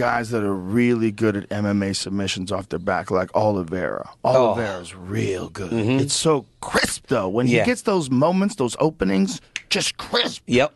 guys that are really good at MMA submissions off their back, like Oliveira. Oliveira's real good. It's so crisp, though. When he gets those moments, those openings, just crisp. Yep.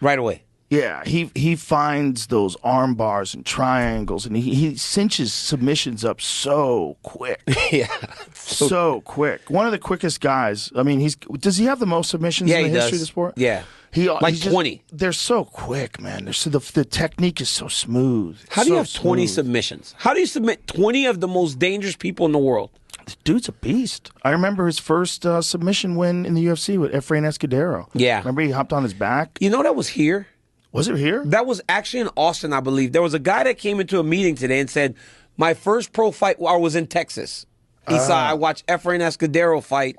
Right away. Yeah, he finds those arm bars and triangles, and he cinches submissions up so quick. Yeah. So quick. One of the quickest guys. I mean, does he have the most submissions in the history of the sport? Yeah. He's 20. They're so quick, man. The technique is so smooth. How do you have 20 submissions? How do you submit 20 of the most dangerous people in the world? The dude's a beast. I remember his first submission win in the UFC with Efrain Escudero. Yeah. Remember he hopped on his back? You know that was here? Was it here? That was actually in Austin, I believe. There was a guy that came into a meeting today and said, my first pro fight, I was in Texas. He saw, I watched Efrain Escudero fight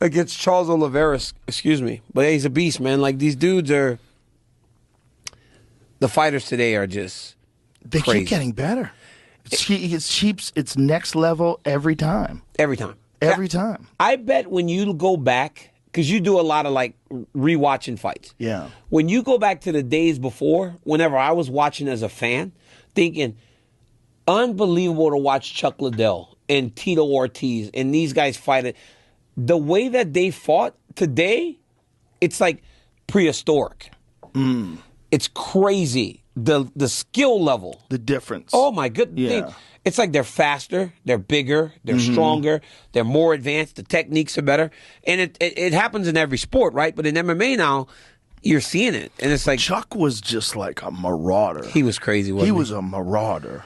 against Charles Oliveira, excuse me. But he's a beast, man. Like, these dudes are, the fighters today are just They crazy. keep getting better. It's next level every time. Every time. Every time. I bet when you go back, because you do a lot of, like, rewatching fights. Yeah. When you go back to the days before, whenever I was watching as a fan, thinking, unbelievable to watch Chuck Liddell and Tito Ortiz and these guys fight it. The way that they fought today, it's like prehistoric. It's crazy. The skill level. The difference. Oh, my goodness. Yeah. It's like they're faster, they're bigger, they're stronger, they're more advanced, the techniques are better. And it happens in every sport, right? But in MMA now, you're seeing it. And it's like... Chuck was just like a marauder. He was crazy, wasn't he? He was a marauder.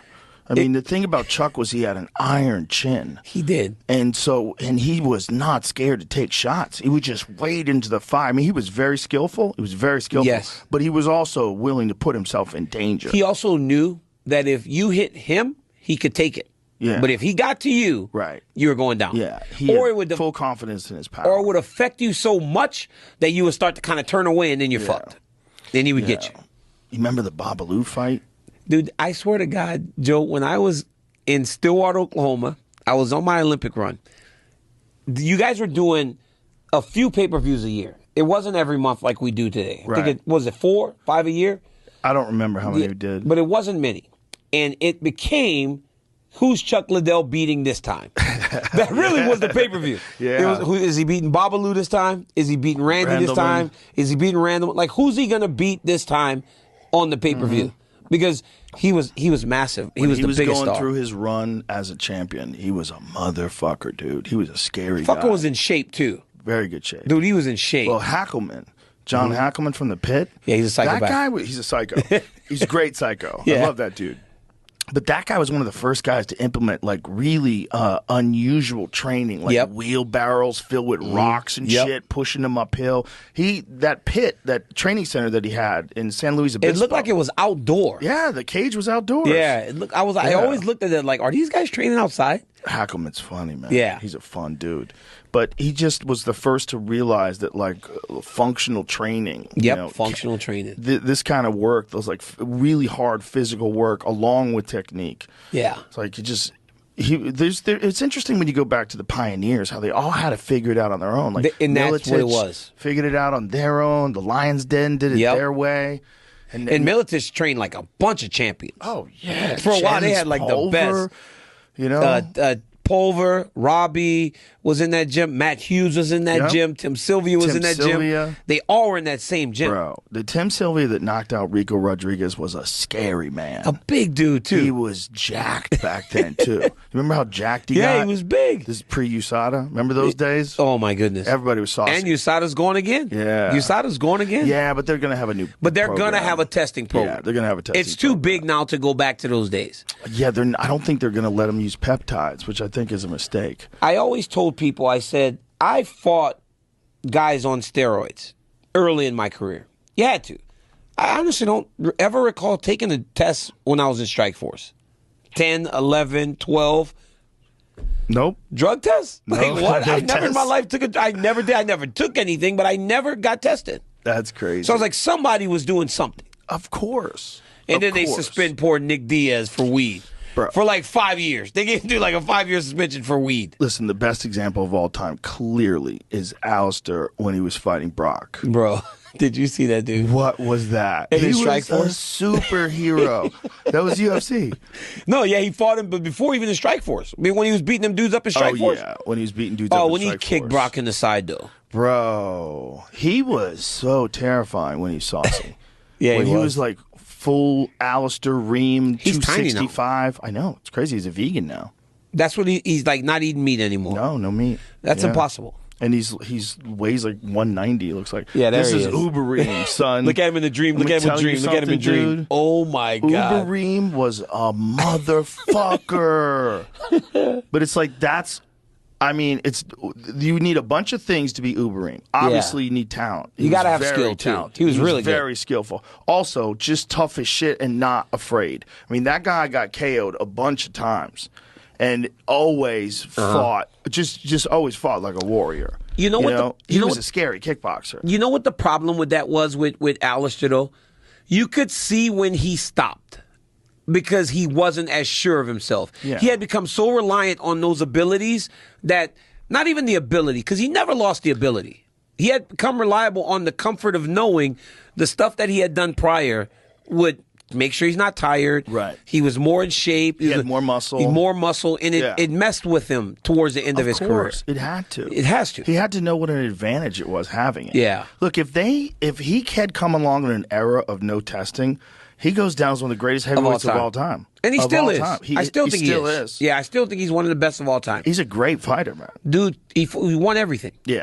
I mean, the thing about Chuck was he had an iron chin. He did. And he was not scared to take shots. He would just wade into the fire. I mean, he was very skillful. Yes. But he was also willing to put himself in danger. He also knew that if you hit him, he could take it. Yeah. But if he got to you, you were going down. Yeah. He or had it would full confidence in his power. Or it would affect you so much that you would start to kind of turn away and then you're fucked. Then he would get you. You remember the Babalu fight? Dude, I swear to God, Joe, when I was in Stillwater, Oklahoma, I was on my Olympic run. You guys were doing a few pay-per-views a year. It wasn't every month like we do today. I think was it 4, 5 a year? I don't remember how many we did. But it wasn't many. And it became, who's Chuck Liddell beating this time? That really was the pay-per-view. Yeah. Is he beating Babalu this time? Is he beating Randy this time? Is he beating Randall? Like, who's he going to beat this time on the pay-per-view? Because he was massive. He was the biggest going star. through his run as a champion. He was a motherfucker, dude. He was a scary guy. Fucker was in shape, too. Very good shape. Dude, he was in shape. Well, Hackelman. John Hackelman from the Pit. Yeah, he's a psychopath. That guy, he's a psycho. He's a great psycho. Yeah. I love that dude. But that guy was one of the first guys to implement like really unusual training, like wheelbarrows filled with rocks and shit, pushing them uphill. That pit, that training center that he had in San Luis Obispo. It looked like it was outdoor. Yeah, the cage was outdoors. Yeah, I always looked at it like, are these guys training outside? Hackelman's funny, man. Yeah. He's a fun dude. But he just was the first to realize that, like, functional training. Functional training. This kind of work, those, like, really hard physical work along with technique. Yeah. It's like it's interesting when you go back to the pioneers, how they all had to figure it out on their own. Like, and that's what it was. Figured it out on their own. The Lions Den did it their way. And Militich trained, like, a bunch of champions. Oh, yeah. For a while, they had, like, the best. You know? Pulver, Robbie was in that gym. Matt Hughes was in that gym. Tim Sylvia was in that gym. They all were in that same gym. Bro, the Tim Sylvia that knocked out Rico Rodriguez was a scary man. A big dude, too. He was jacked back then, too. You remember how jacked he got? Yeah, he was big. This is pre-USADA. Remember those days? Oh, my goodness. Everybody was saucy. And USADA's going again. Yeah. USADA's going again. Yeah, but they're going to have a new But they're going to have a testing program. Yeah, they're going to have a testing It's too big now to go back to those days. Yeah, I don't think they're going to let them use peptides, which I think is a mistake. I always told people, I said, I fought guys on steroids early in my career. You had to. I honestly don't ever recall taking a test when I was in Strike Force. 10, 11, 12. Nope. Drug tests? No, like what? no I never in my life took I never did. I never took anything, but I never got tested. That's crazy. So I was like, somebody was doing something. Of course. And then they suspend poor Nick Diaz for weed. Bro. For like 5 years. They gave him like a 5-year suspension for weed. Listen, the best example of all time clearly is Alistair when he was fighting Brock. Bro. Did you see that dude? What was that? In He his was Strikeforce? a superhero. That was UFC. No, yeah, he fought him, but before even in Strikeforce. I mean, when he was beating them dudes up in Strikeforce. Oh, yeah, when he was beating dudes up in when he Strikeforce. kicked Brock in the side, though. Bro, he was so terrifying when he was saucy. Yeah, when he was like full Alistair Ream, He's tiny now. 265. I know, it's crazy. He's a vegan now. That's what he's like, not eating meat anymore. No meat. That's impossible. And he's weighs like 190. It looks like. Yeah, there this he is is. Uber Ream, son. Look at him in the dream. Look at him in the dream. Look at him in the dream. Dude. Oh my God. Uber Ream was a motherfucker. But it's like that's. I mean, you need a bunch of things to be Uber Ream. Obviously, you need talent. You got to have skill too. He was really very skillful. Also, just tough as shit and not afraid. I mean, that guy got KO'd a bunch of times, and always fought. Just always fought like a warrior. You know what? He was a scary kickboxer. You know what the problem with that was with Alistair though? You could see when he stopped. Because he wasn't as sure of himself. Yeah. He had become so reliant on those abilities that, not even the ability, because he never lost the ability. He had become reliable on the comfort of knowing the stuff that he had done prior would make sure he's not tired. Right. He was more in shape. He had more muscle. And it messed with him towards the end of his career. Of course, it had to. It has to. He had to know what an advantage it was having it. Yeah. Look, if he had come along in an era of no testing, he goes down as one of the greatest heavyweights of all time. And he still is. I still think he is. Yeah, I still think he's one of the best of all time. He's a great fighter, man. Dude, he won everything. Yeah.